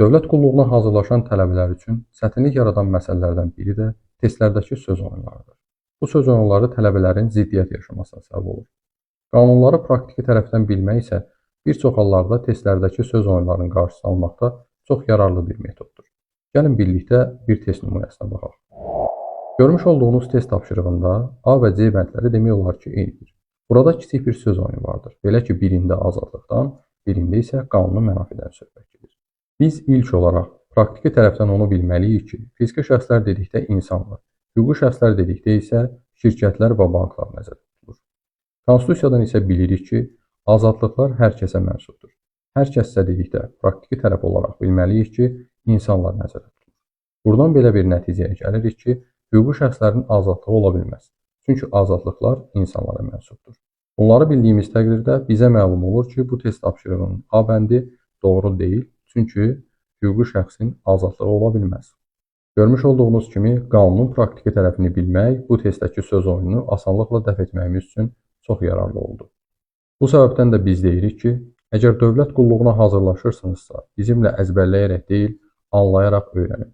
Dövlət qulluğuna hazırlaşan tələbələr üçün çətinlik yaradan məsələlərdən biri də testlərdəki söz oyunlarıdır. Bu söz oyunları tələbələrin ziddiyyət yaşamasına səbəb olur. Qanunları praktiki tərəfdən bilmək isə bir çox hallarda testlərdəki söz oyunlarının qarşısını almaqda çox yararlı bir metoddur. Gəlin birlikdə bir test nümunəsinə baxaq. Görmüş olduğunuz test tapşırığında A və C bəndləri demək olar ki, eynidir. Burada kiçik bir söz oyunu vardır. Belə ki, birində azadlıqdan, birində isə qanuni mənafidən söhbət gedir. Biz ilk olaraq praktiki tərəfdən onu bilməliyik ki, fiziki şəxslər dedikdə insanlar, hüquqi şəxslər dedikdə isə şirkətlər və banklar nəzərdə tutulur. Konstitusiyadan isə bilirik ki, azadlıqlar hər kəsə mənsubdur. Hər kəssə dedikdə praktiki tərəf olaraq bilməliyik ki, insanlar nəzərdə tutulur. Buradan belə bir nəticəyə gəlirik ki, hüquqi şəxslərin azadlığı ola bilməz. Çünki azadlıqlar insanlara mənsubdur. Bunları bildiyimiz təqdirdə bizə məlum olur ki, bu test tapşırığının A bəndi doğru deyil. Çünki hüquqi şəxsin azadlığı ola bilməz. Görmüş olduğunuz kimi, qanunun praktiki tərəfini bilmək bu testdəki söz oyununu asanlıqla dəf etməyimiz üçün çox yararlı oldu. Bu səbəbdən də biz deyirik ki, əgər dövlət qulluğuna hazırlaşırsınızsa, bizimlə əzbərləyərək deyil, anlayaraq öyrənin.